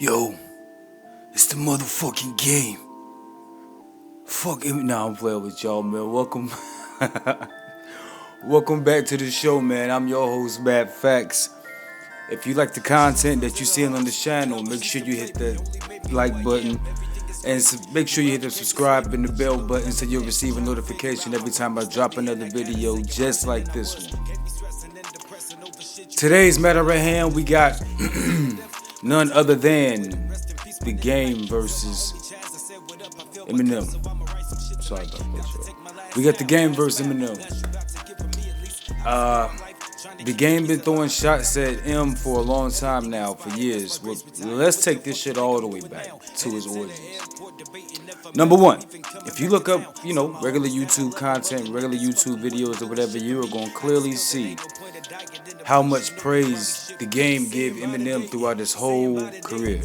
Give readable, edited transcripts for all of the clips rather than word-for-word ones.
Yo, it's the motherfucking game. Fuck it. Nah, I'm playing with y'all, man. Welcome back to the show, man. I'm your host, Matt FAQs. If you like the content that you see on the channel, make sure you hit the like button and make sure you hit the subscribe and the bell button so you'll receive a notification every time I drop another video just like this one. Today's matter at hand, we got none other than the game versus Eminem. Sorry about that, y'all. We got the game versus Eminem. The game been throwing shots at M for a long time now, for years. Well, let's take this shit all the way back to his origins. Number one, if you look up, regular YouTube content, regular YouTube videos or whatever, you are going to clearly see how much praise the game gave Eminem throughout his whole career.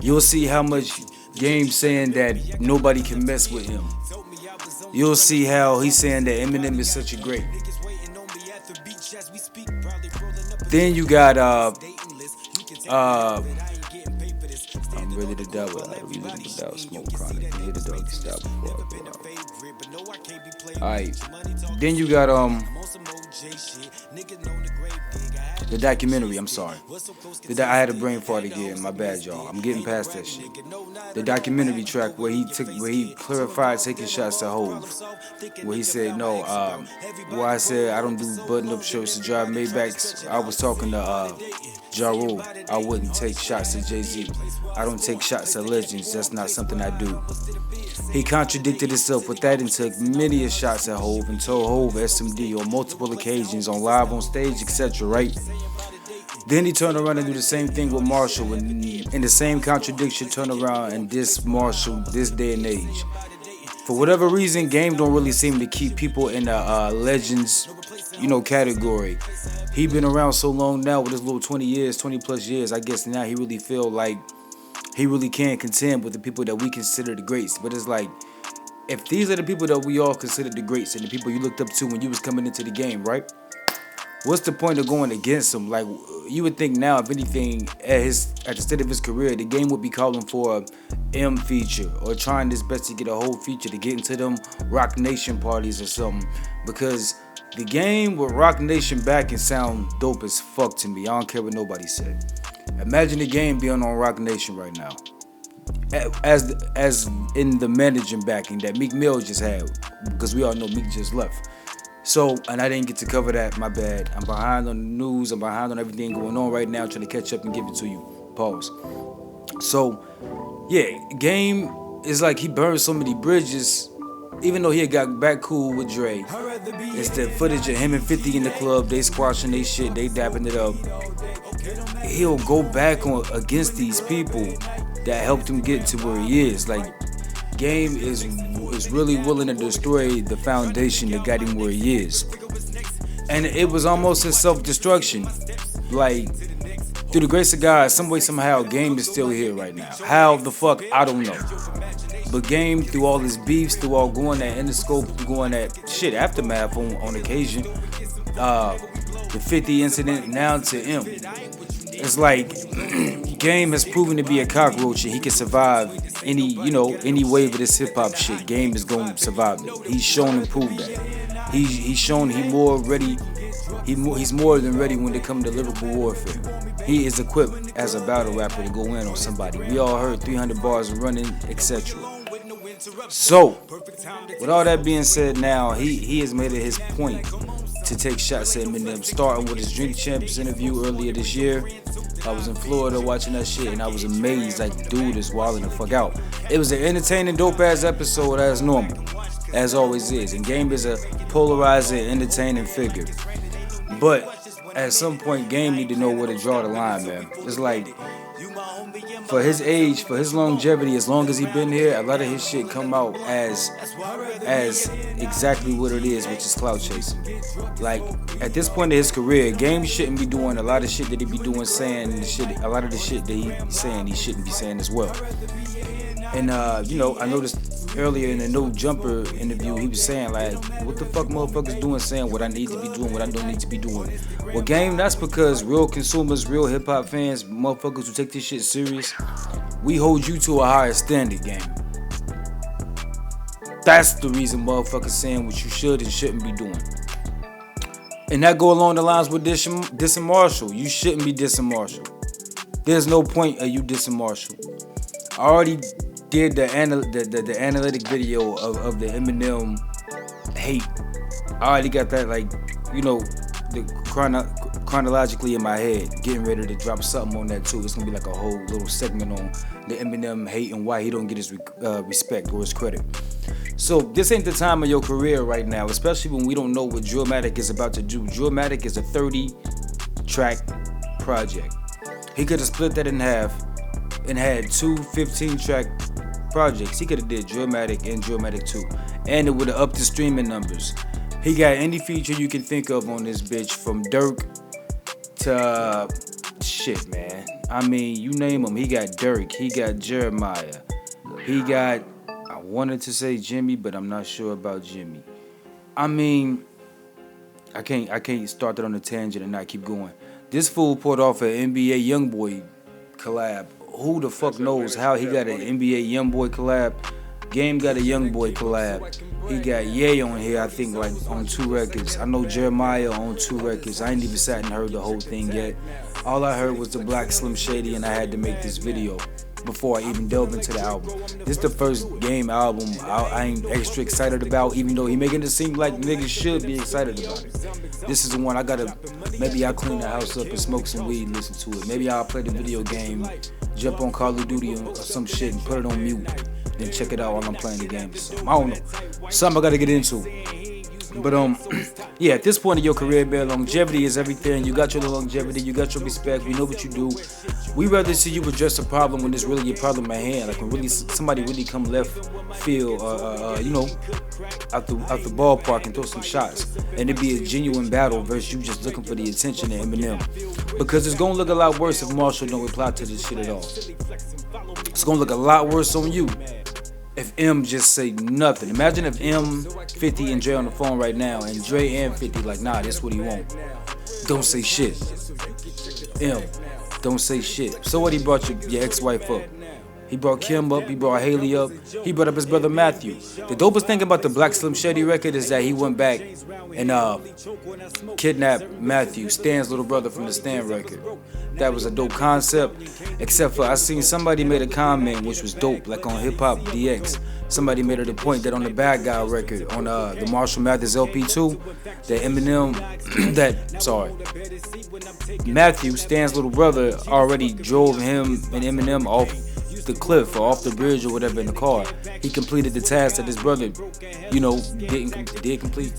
You'll see how much game saying that nobody can mess with him. You'll see how he's saying that Eminem is such a great. Then you got I'm ready to die without smoke chronic. I hit the doggy style before I go out. Alright. Then you got the documentary, I'm sorry. I had a brain fart again, my bad, y'all. I'm getting past that shit. The documentary track where he clarified taking shots to Hove. Where he said, no, where I said I don't do button-up shirts to drive Maybachs. I was talking to Ja Rule. I wouldn't take shots at Jay-Z. I don't take shots at legends. That's not something I do. He contradicted himself with that and took many shots at Hove and told Hove SMD on multiple occasions, on live, on stage, etc., right? Then he turned around and do the same thing with Marshall, and in the same contradiction, turn around and diss Marshall this day and age. For whatever reason, Game don't really seem to keep people in the legends, category. He been around so long now with his little 20 plus years. I guess now he really feel like he really can't contend with the people that we consider the greats. But it's like, if these are the people that we all consider the greats and the people you looked up to when you was coming into the game, right? What's the point of going against him? Like, you would think now, if anything, at the state of his career, the game would be calling for a M feature or trying his best to get a whole feature to get into them Rock Nation parties or something. Because the game with Rock Nation back can sound dope as fuck to me. I don't care what nobody said. Imagine the game being on Rock Nation right now, as in the managing backing that Meek Mill just had, because we all know Meek just left. So, and I didn't get to cover that, my bad. I'm behind on the news, I'm behind on everything going on right now, trying to catch up and give it to you. Pause. So, yeah, Game is like he burned so many bridges, even though he had got back cool with Dre. It's the footage of him and 50 in the club, they squashing they shit, they dapping it up. He'll go back against these people that helped him get to where he is. Like, Game is really willing to destroy the foundation that got him where he is. And it was almost his self-destruction. Like, through the grace of God, some way, somehow, Game is still here right now. How the fuck, I don't know. But Game, through all his beefs, through all going at Interscope, going at shit, aftermath on occasion, the 50 incident now to him. It's like Game has proven to be a cockroach and he can survive any wave of this hip hop shit. Game is going to survive it. He's shown and proved that. He's shown he's more than ready when it comes to lyrical warfare. He is equipped as a battle rapper to go in on somebody. We all heard 300 bars running, etc. So, with all that being said, now he has made it his point to take shots at Eminem, starting with his Drink Champs interview earlier this year. I was in Florida watching that shit and I was amazed, like, dude is wilding the fuck out. It was an entertaining, dope ass episode as normal, as always is. And Game is a polarizing, entertaining figure. But at some point, Game need to know where to draw the line, man. It's like, for his age, for his longevity, as long as he been here, a lot of his shit come out as exactly what it is, which is clout chasing. Like, at this point in his career, Game shouldn't be doing a lot of shit that he be doing, saying a lot of the shit that he's saying he shouldn't be saying as well. And I noticed earlier in the No Jumper interview, he was saying, like, what the fuck motherfuckers doing saying what I need to be doing, what I don't need to be doing. Well, Game, that's because real consumers, real hip-hop fans, motherfuckers who take take this shit serious, we hold you to a higher standard, game. That's the reason motherfuckers saying what you should and shouldn't be doing. And that go along the lines with dissing Marshall. You shouldn't be dissing Marshall. There's no point of you dissing Marshall. I already did the analytic video of the Eminem hate. I already got that, like, you know, chronologically in my head. Getting ready to drop something on that too. It's gonna be like a whole little segment on the Eminem hate and why he don't get his respect or his credit. So this ain't the time of your career right now, especially when we don't know what Drillmatic is about to do. Drillmatic is a 30-track project. He could have split that in half and had two 15-track projects. He could have did Drillmatic and Drillmatic 2, and it would have upped the streaming numbers. He got any feature you can think of on this bitch, from Dirk to shit, man. I mean, you name him. He got Dirk. He got Jeremiah. He got, I wanted to say Jimmy, but I'm not sure about Jimmy. I mean, I can't start that on a tangent and not keep going. This fool pulled off an NBA YoungBoy collab. Who the fuck knows how he got an NBA YoungBoy collab? Game got a YoungBoy collab. He got Ye on here, I think, like on 2 records. I know Jeremiah on 2 records. I ain't even sat and heard the whole thing yet. All I heard was the Black Slim Shady, and I had to make this video before I even delve into the album. This the first Game album I ain't extra excited about, even though he making it seem like niggas should be excited about it. This is the one I gotta, maybe I'll clean the house up and smoke some weed and listen to it. Maybe I'll play the video game, jump on Call of Duty or some shit and put it on mute. Then check it out while I'm playing the game or something. I don't know. Something I gotta get into. But yeah, at this point in your career, man, longevity is everything. You got your longevity, you got your respect, we know what you do. We rather see you address a problem when it's really a problem at hand. Like when really somebody really come left field, you know, out the ballpark and throw some shots. And it be a genuine battle versus you just looking for the attention of Eminem. Because it's gonna look a lot worse if Marshall don't reply to this shit at all. It's gonna look a lot worse on you if M just say nothing. Imagine if M, 50, and Dre on the phone right now, and Dre and 50 like, nah, this what he want. Don't say shit. M, don't say shit. So what, he brought your ex-wife up? He brought Kim up, he brought Haley up, he brought up his brother Matthew. The dopest thing about the Black Slim Shady record is that he went back and kidnapped Matthew, Stan's little brother from the Stan record. That was a dope concept, except for I seen somebody made a comment which was dope, like on Hip Hop DX. Somebody made it a point that on the Bad Guy record, on the Marshall Mathers LP2, that Eminem, Matthew, Stan's little brother, already drove him and Eminem off the cliff or off the bridge or whatever in the car. He completed the task that his brother, you know, did complete.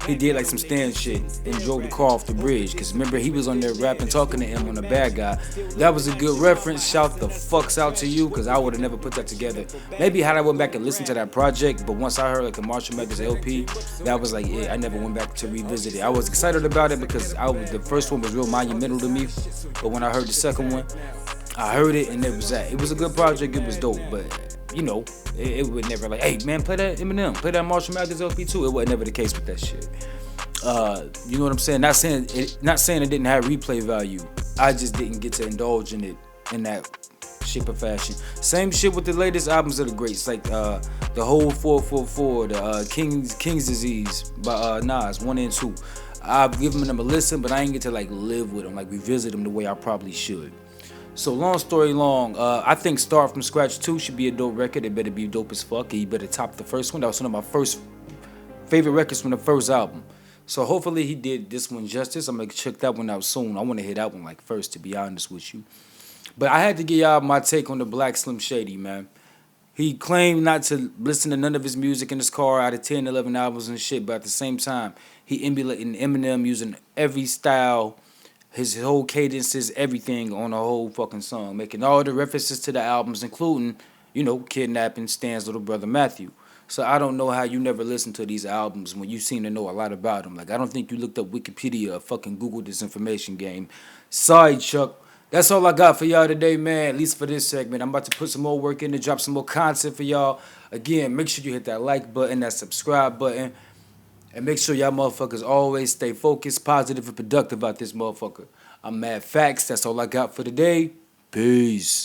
He did like some stand shit and drove the car off the bridge. Cause remember, he was on there rapping, talking to him on the Bad Guy. That was a good reference. Shout the fucks out to you, cause I would have never put that together. Maybe had I went back and listened to that project, but once I heard like the Marshall Mathers LP, that was like, yeah, I never went back to revisit it. I was excited about it because the first one was real monumental to me, but when I heard the second one, I heard it and it was a good project, it was dope, but you know, it would never like, hey man, play that Eminem, play that Marshall Mathers LP2. It was never the case with that shit. You know what I'm saying? Not saying it didn't have replay value. I just didn't get to indulge in it in that shape or fashion. Same shit with the latest albums of the greats, like the whole 444, the King's Disease by Nas 1 and 2. I've given them a listen, but I ain't get to like live with them, like revisit them the way I probably should. So long story long, I think Start From Scratch 2 should be a dope record. It better be dope as fuck. It better top the first one. That was one of my first favorite records from the first album. So hopefully he did this one justice. I'm going to check that one out soon. I want to hit that one like first, to be honest with you. But I had to give y'all my take on the Black Slim Shady, man. He claimed not to listen to none of his music in his car out of 10, 11 albums and shit. But at the same time, he emulating Eminem using every style, his whole cadences, everything on the whole fucking song, making all the references to the albums, including, you know, kidnapping Stan's little brother Matthew. So I don't know how you never listened to these albums when you seem to know a lot about them. Like, I don't think you looked up Wikipedia or fucking Googled this information game. Sorry, Chuck. That's all I got for y'all today, man, at least for this segment. I'm about to put some more work in to drop some more content for y'all. Again, make sure you hit that like button, that subscribe button. And make sure y'all motherfuckers always stay focused, positive, and productive out this motherfucker. I'm Mad Facts. That's all I got for today. Peace.